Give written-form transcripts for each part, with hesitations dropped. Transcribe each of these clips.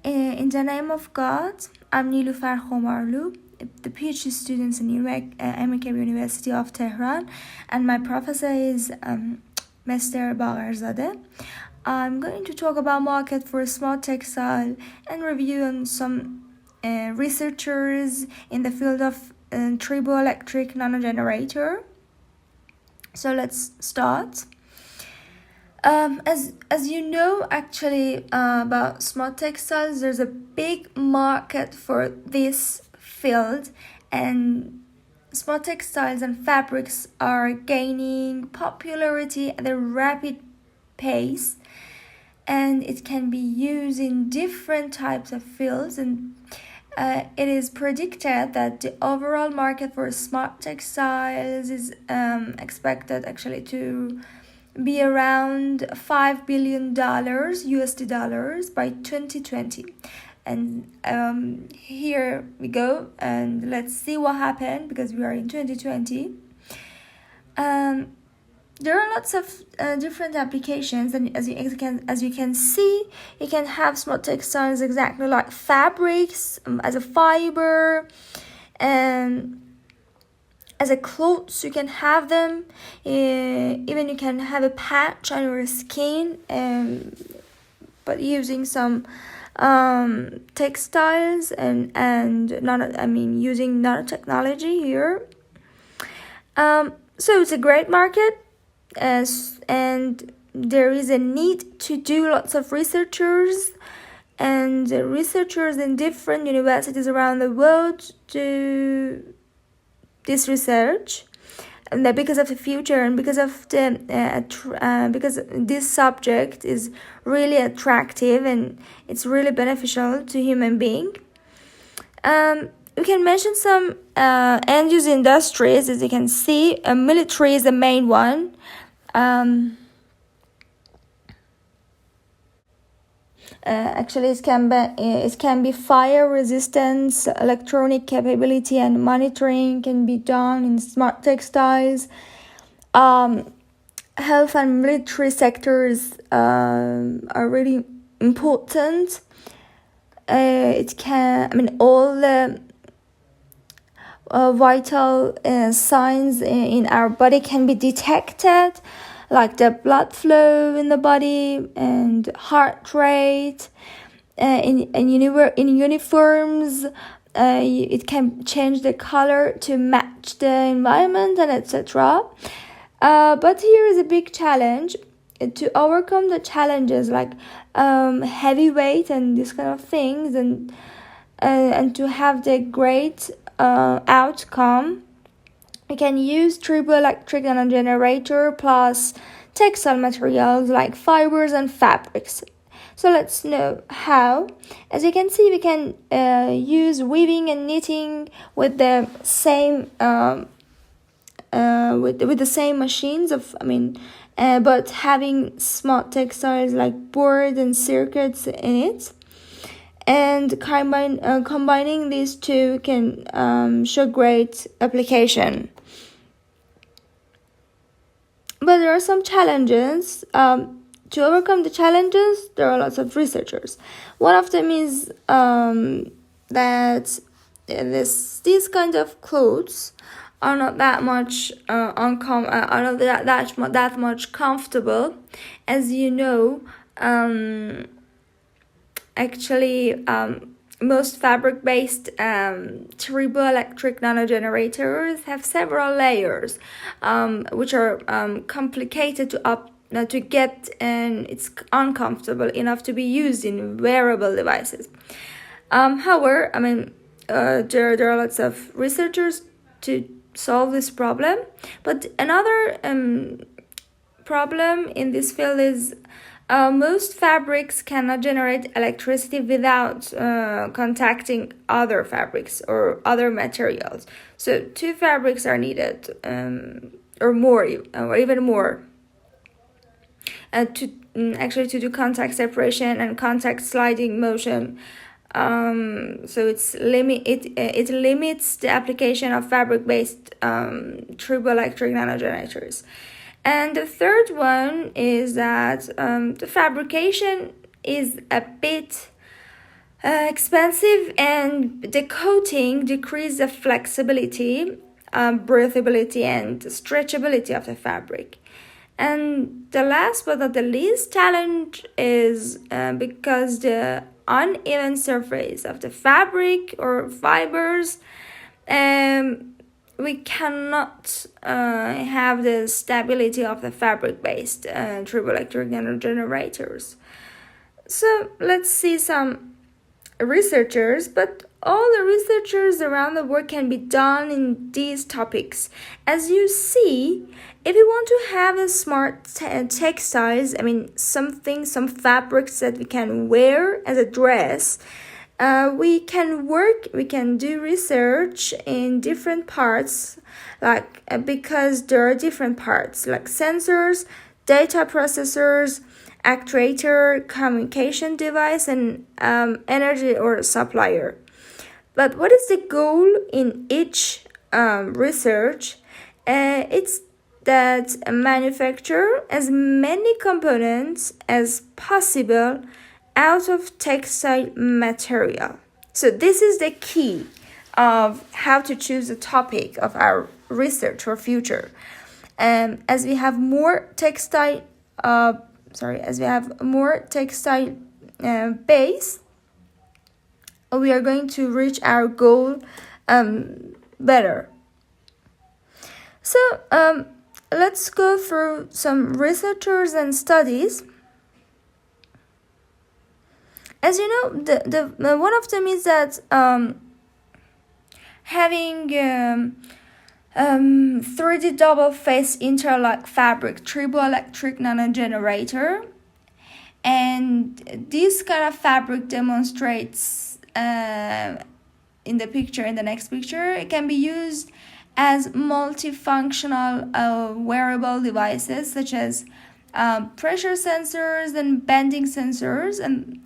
In the name of God, I'm Nilufar Khomarlu, the PhD student in American University of Tehran, and my professor is Mr. Bagharzadeh. I'm going to talk about market for smart textile and review on some researchers in the field of triboelectric nanogenerator. So let's start. As you know, actually, about smart textiles, there's a big market for this field, and smart textiles and fabrics are gaining popularity at a rapid pace, and it can be used in different types of fields, and it is predicted that the overall market for smart textiles is expected actually to be around $5 billion USD dollars by 2020. And here we go, and let's see what happened, because we are in 2020. There are lots of different applications, and as you can see, you can have smart textiles exactly like fabrics, as a fiber, and as a clothes. You can have them, even you can have a patch on your skin, but using some textiles and using nanotechnology here. So it's a great market, and there is a need to do lots of researchers and researchers in different universities around the world do this research, and that because of the future, and because of the because this subject is really attractive and it's really beneficial to human being. We can mention some end-use industries. As you can see, military is the main one. Actually, it can be fire resistance, electronic capability, and monitoring can be done in smart textiles. Health and military sectors are really important. All the vital signs in our body can be detected, like the blood flow in the body and heart rate. In uniforms, it can change the color to match the environment, and etc. But here is a big challenge to overcome the challenges like heavy weight and this kind of things, and to have the great outcome. We can use triboelectric nanogenerator plus textile materials like fibers and fabrics. So let's know how. As you can see, we can use weaving and knitting with the same with the same machines but having smart textiles like board and circuits in it. And combining these two can show great application. But there are some challenges. To overcome the challenges, there are lots of researchers. One of them is that these kind of clothes are not that much that much comfortable. As you know, most fabric-based triboelectric nanogenerators have several layers, which are complicated to get, and it's uncomfortable enough to be used in wearable devices. However, there are lots of researchers to solve this problem. But another problem in this field is most fabrics cannot generate electricity without contacting other fabrics or other materials. So 2 fabrics are needed, or more, or even more, to do contact separation and contact sliding motion. So it limits the application of fabric-based triboelectric nanogenerators. And the third one is that the fabrication is a bit Expensive, and the coating decrease the flexibility, breathability, and stretchability of the fabric. And the last but not the least challenge is because the uneven surface of the fabric or fibers, we cannot have the stability of the fabric-based turboelectric generators. So let's see some researchers, but all the researchers around the world can be done in these topics. As you see, if you want to have a smart textiles, some fabrics that we can wear as a dress, we can do research in different parts, because there are different parts like sensors, data processors, actuator, communication device, and energy or supplier. But what is the goal in each research? It's that manufacture as many components as possible out of textile material. So this is the key of how to choose the topic of our research for future. As we have more textile base, we are going to reach our goal better. So let's go through some researchers and studies. As you know, the one of them is that having 3D double phase interlock fabric turboelectric nanogenerator, and this kind of fabric demonstrates in the next picture. It can be used as multifunctional wearable devices such as pressure sensors and bending sensors, and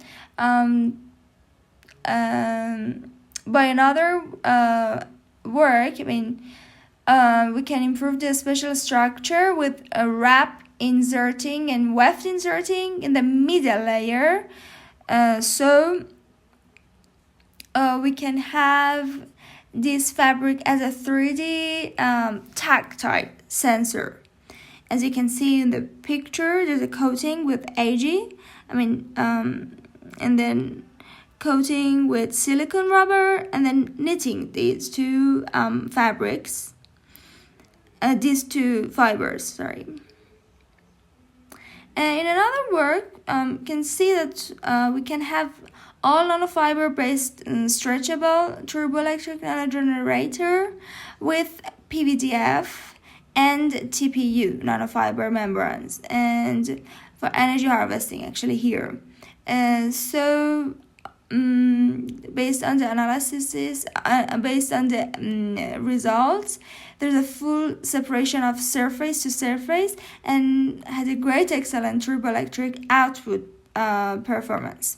by another work, we can improve the special structure with a wrap inserting and weft inserting in the middle layer, so we can have this fabric as a 3D tactile sensor. As you can see in the picture, there's a coating with AG, and then coating with silicone rubber, and then knitting these two fibers. And in another work, you can see that we can have all nanofiber-based stretchable turboelectric nanogenerator with PVDF and TPU nanofiber membranes, and for energy harvesting actually here. So based on the analysis, based on the results, there's a full separation of surface to surface and had a great excellent turboelectric output performance.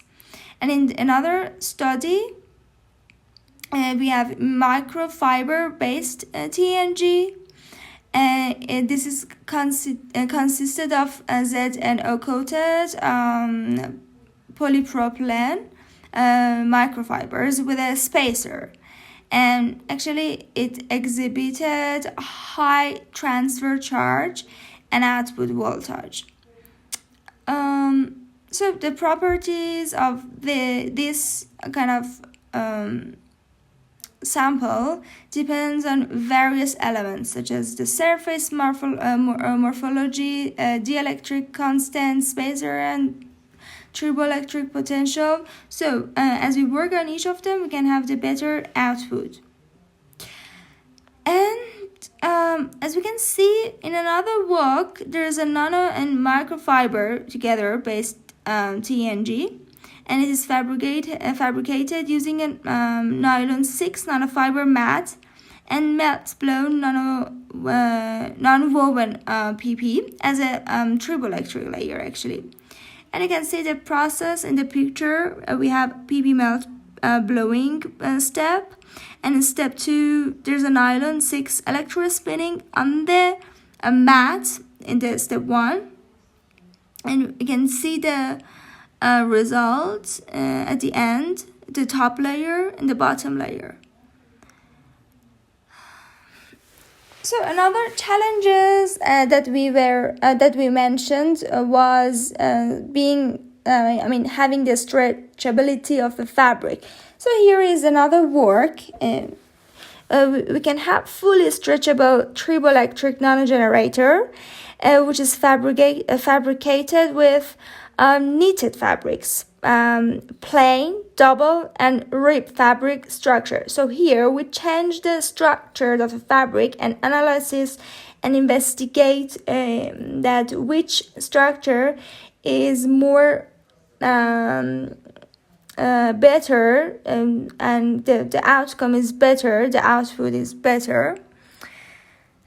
And in another study, we have microfiber based TNG. This is consisted of ZNO coated polypropylene microfibers with a spacer, and actually it exhibited high transfer charge and output voltage. So the properties of this kind of sample depends on various elements such as the surface morphology, dielectric constant, spacer, and turboelectric potential. So as we work on each of them, we can have the better output. And as we can see in another work, there's a nano and microfiber together based TNG, and it is fabricated using a nylon 6 nanofiber mat and melt blown non-woven PP as a turboelectric layer actually. And you can see the process in the picture. We have PP melt blowing step, and in step 2 there's a nylon 6 electrospinning on the mat in the step 1, and you can see the results at the end. the top layer and the bottom layer. So another challenges that we mentioned was having the stretchability of the fabric. So here is another work. We can have fully stretchable triboelectric nanogenerator, which is fabricated with knitted fabrics, plain, double, and rib fabric structure. So here we change the structure of the fabric and analysis and investigate that which structure is more better, and the outcome is better, the output is better.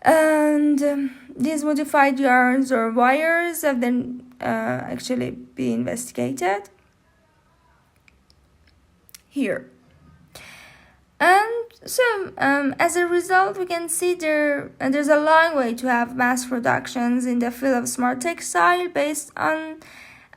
And these modified yarns or wires have then actually be investigated here. And so as a result, we can see there's a long way to have mass productions in the field of smart textile based on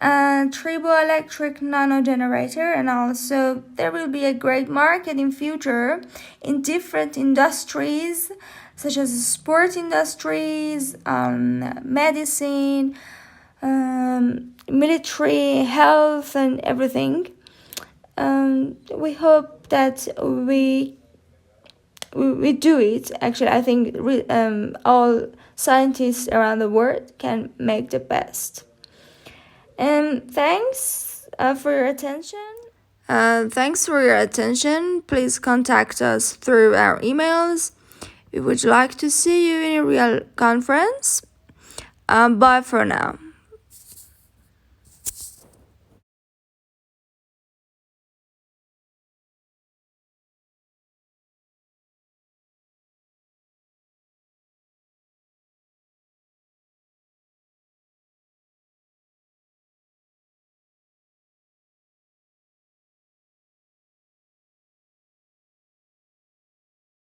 triboelectric nanogenerator, and also there will be a great market in future in different industries such as sport industries, medicine, military, health, and everything. We hope that we do it. Actually, I think all scientists around the world can make the best. Thanks for your attention. Please contact us through our emails. We would like to see you in a real conference. Bye for now.